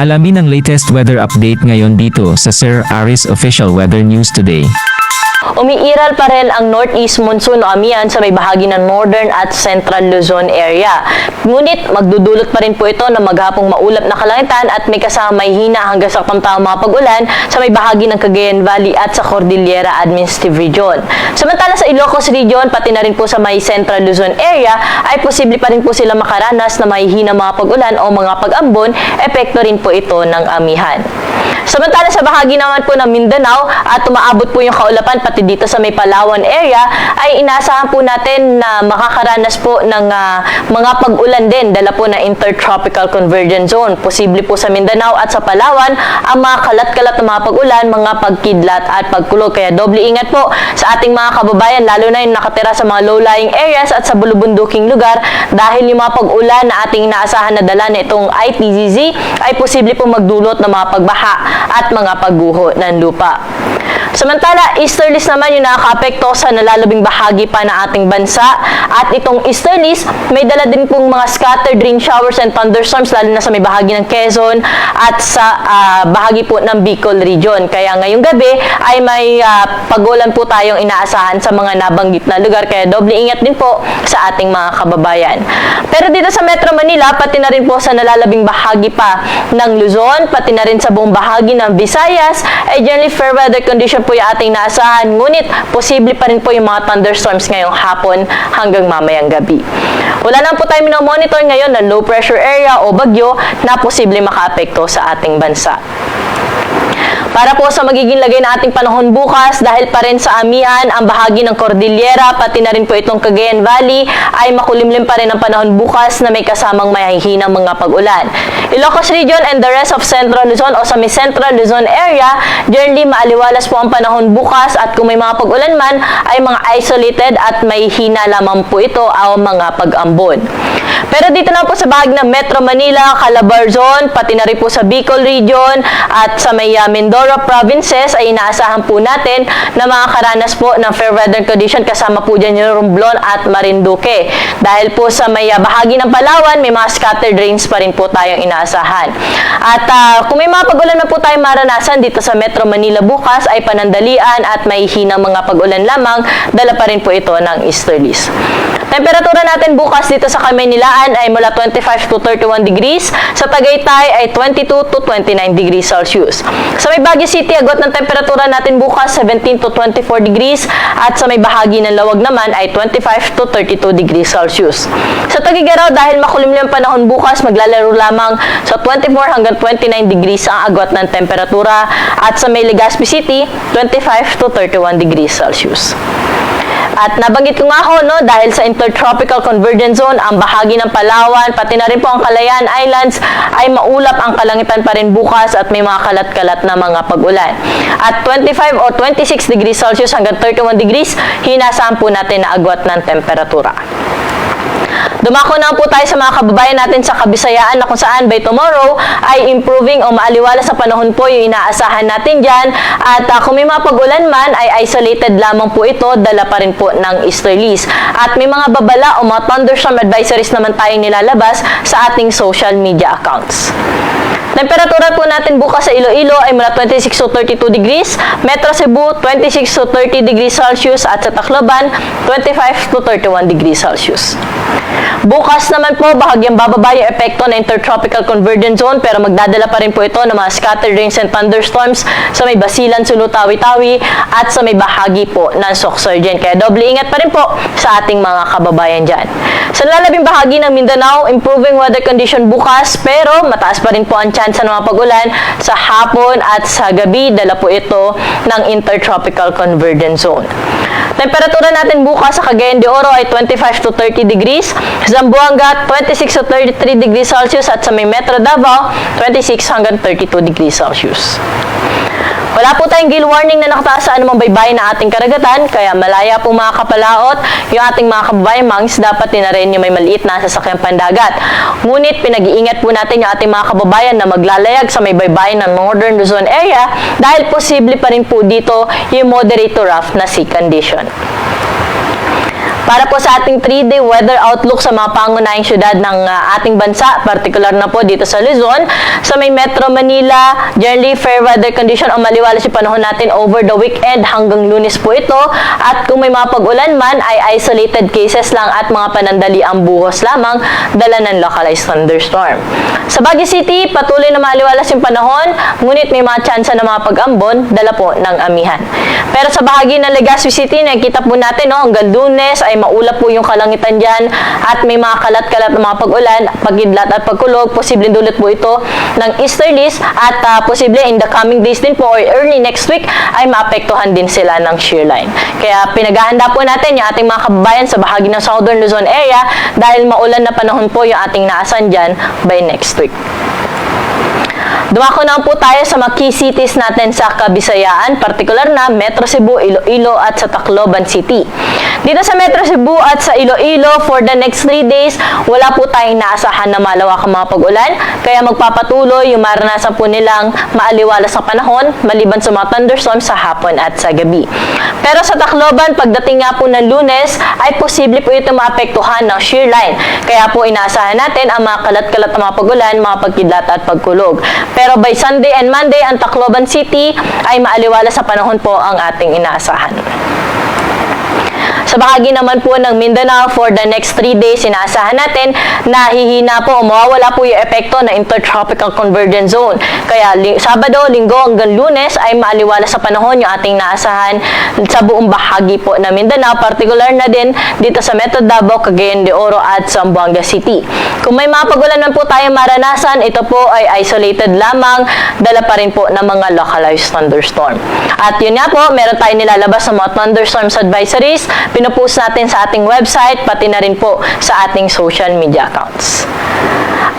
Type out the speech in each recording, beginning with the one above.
Alamin ang latest weather update ngayon dito sa Sir Aris Official Weather News Today. Umiiral pa rin ang northeast monsoon o amihan sa may bahagi ng northern at central Luzon area. Ngunit magdudulot pa rin po ito ng maghapong maulap na kalangitan at may kasama hina hanggang sa tamtamang mga pag-ulan sa may bahagi ng Cagayan Valley at sa Cordillera Administrative Region. Samantala sa Ilocos Region, pati na rin po sa may central Luzon area, ay posible pa rin po sila makaranas na may hina mga pag-ulan o mga pag-ambon, epekto rin po ito ng amihan. Samantala sa bahagi naman po ng Mindanao at umaabot po yung kaulapan pati dito sa may Palawan area ay inaasahan po natin na makakaranas po ng mga pag-ulan din dala po na intertropical convergence zone. Posible po sa Mindanao at sa Palawan ang mga kalat-kalat na mga pag-ulan, mga pagkidlat at pagkulog. Kaya doble ingat po sa ating mga kababayan lalo na yung nakatira sa mga low-lying areas at sa bulubunduking lugar dahil yung mga pag-ulan na ating inaasahan na dala na itong IPZZ ay posible po magdulot ng mga pagbaha at mga pagguho ng lupa. Samantala, easterlies naman yung nakaka-apekto sa nalalabing bahagi pa ng ating bansa at itong easterlies may dala din pong mga scattered rain showers and thunderstorms lalo na sa may bahagi ng Quezon at sa bahagi po ng Bicol region. Kaya ngayong gabi ay may pag-ulan po tayong inaasahan sa mga nabanggit na lugar kaya doble ingat din po sa ating mga kababayan. Pero dito sa Metro Manila, pati na rin po sa nalalabing bahagi pa ng Luzon, pati na rin sa buong bahagi ng Visayas, ay generally fair weather condition po yung ating naasahan. Ngunit, posible pa rin po yung mga thunderstorms ngayong hapon hanggang mamayang gabi. Wala lang po tayo minomonitor ngayon ng low pressure area o bagyo na posible makaapekto sa ating bansa. Para po sa magiging lagay ng ating panahon bukas, dahil pa rin sa amihan ang bahagi ng Cordillera, pati na rin po itong Cagayan Valley, ay makulimlim pa rin ang panahon bukas na may kasamang mahihinang mga pag-ulan. Ilocos Region and the rest of Central Luzon o sa may Central Luzon area, generally maaliwalas po ang panahon bukas at kung may mga pag-ulan man, ay mga isolated at may hina lamang po ito o mga pag-ambon. Pero dito na po sa bahagi ng Metro Manila, Calabarzon, pati na rin po sa Bicol Region at sa may Mindoro provinces ay inaasahan po natin na makakaranas po ng fair weather condition kasama po dyan yung Romblon at Marinduque. Dahil po sa may bahagi ng Palawan, may mga scattered rains pa rin po tayong inaasahan. At kung may mga pag-ulan na po tayong maranasan dito sa Metro Manila bukas ay panandalian at may hinang mga pag-ulan lamang, dala pa rin po ito ng easterlies. Temperatura natin bukas dito sa Kamaynilaan ay mula 25 to 31 degrees. Sa Tagaytay ay 22 to 29 degrees Celsius. Sa may Baguio City, agwat ng temperatura natin bukas 17 to 24 degrees. At sa may bahagi ng Lawag naman ay 25 to 32 degrees Celsius. Sa Tugigaraw, dahil makulimlim ang panahon bukas, maglalaro lamang sa 24 hanggang 29 degrees ang agwat ng temperatura. At sa may Legazpi City, 25 to 31 degrees Celsius. At nabanggit ko nga ho, dahil sa intertropical convergence zone, ang bahagi ng Palawan, pati na rin po ang Calayan Islands, ay maulap ang kalangitan pa rin bukas at may mga kalat-kalat na mga pag-ulan. At 25 o 26 degrees Celsius hanggang 31 degrees, hinasaan po natin na agwat ng temperatura. Dumako na po tayo sa mga kababayan natin sa Kabisayaan na kung saan by tomorrow ay improving o maaliwala sa panahon po yung inaasahan natin dyan. At kung may mga pag-ulan man ay isolated lamang po ito, dala pa rin po ng easterlies. At may mga babala o mga thunderstorm advisories naman tayong nilalabas sa ating social media accounts. Temperatura po natin bukas sa Iloilo ay mula 26 to 32 degrees, Metro Cebu 26 to 30 degrees Celsius at sa Tacloban 25 to 31 degrees Celsius. Bukas naman po, bahagyang bababa yung epekto ng intertropical convergence zone pero magdadala pa rin po ito ng mga scattered rains and thunderstorms sa may Basilan, Sulu, Tawi-Tawi at sa may bahagi po ng Sorsogon. Kaya doble ingat pa rin po sa ating mga kababayan dyan. Sa lalabing bahagi ng Mindanao, improving weather condition bukas pero mataas pa rin po ang chance ng mga pag-ulan sa hapon at sa gabi. Dala po ito ng intertropical convergence zone. Temperatura natin bukas sa Cagayan de Oro ay 25 to 30 degrees, Zamboanga 26 to 33 degrees Celsius at sa may Metro Davao 26 hanggang 32 degrees Celsius. Wala po tayong gale warning na nakataas sa anumang baybayin ng ating karagatan, kaya malaya po mga kapalaot yung ating mga kababayan mangs dapat din na rin yung may maliit na sasakyang pandagat. Ngunit pinag-iingat po natin yung ating mga kababayan na maglalayag sa may baybayin ng Northern Luzon area dahil posible pa rin po dito yung moderate to rough na sea condition. Para po sa ating 3-day weather outlook sa mga pangunahing syudad ng ating bansa, particular na po dito sa Luzon, sa may Metro Manila, generally fair weather condition o maliwalas yung panahon natin over the weekend hanggang Lunes po ito. At kung may mga pag-ulan man ay isolated cases lang at mga panandali ang buhos lamang, dala ng localized thunderstorm. Sa Baguio City, patuloy na maliwalas yung panahon, ngunit may mga tsansa na mga pag-ambon, dala po ng amihan. Pero sa bahagi ng Legazpi City, nakikita po natin hanggang Lunes ay maulap po yung kalangitan dyan at may mga kalat-kalat na mga pag-ulan, pagkidlat at pagkulog. Posibleng dulot po ito ng easterlies at posible in the coming days din po or early next week ay maapektuhan din sila ng shear line. Kaya pinaghahanda po natin yung ating mga kababayan sa bahagi ng Southern Luzon area dahil maulan na panahon po yung ating naasan dyan by next week. Dumako na po tayo sa mga key cities natin sa Kabisayaan, partikular na Metro Cebu, Iloilo at sa Tacloban City. Dito sa Metro Cebu at sa Iloilo, for the next 3 days, wala po tayong naasahan na malawakang mga pag-ulan, kaya magpapatuloy yung maranasan po nilang maaliwalas na panahon, maliban sa mga thunderstorms sa hapon at sa gabi. Pero sa Tacloban, pagdating nga po ng Lunes, ay posible po ito maapektuhan ng shear line. Kaya po inaasahan natin ang mga kalat-kalat na mga pag-ulan, mga pagkidlat at pagkulog. Pero by Sunday and Monday, ang Tacloban City ay maaliwalas sa panahon po ang ating inaasahan. Sa bahagi naman po ng Mindanao, for the next 3 days, inaasahan natin na hihina po o mawawala po yung epekto ng Intertropical Convergence Zone. Kaya Sabado, Linggo hanggang Lunes ay maaliwala sa panahon yung ating naasahan sa buong bahagi po ng Mindanao, particular na din dito sa Metro Davao, Cagayan de Oro at Zamboanga City. Kung may mga pag-ulan man po tayong maranasan, ito po ay isolated lamang, dala pa rin po ng mga localized thunderstorm. At yun nga po, meron tayong nilalabas sa mga thunderstorms advisories, pinupost natin sa ating website, pati na rin po sa ating social media accounts.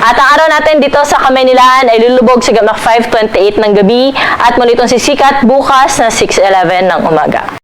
At ang araw natin dito sa Kamaynilaan ay lulubog sa gam na 5:28 ng gabi at muli itong sisikat bukas na 6:11 ng umaga.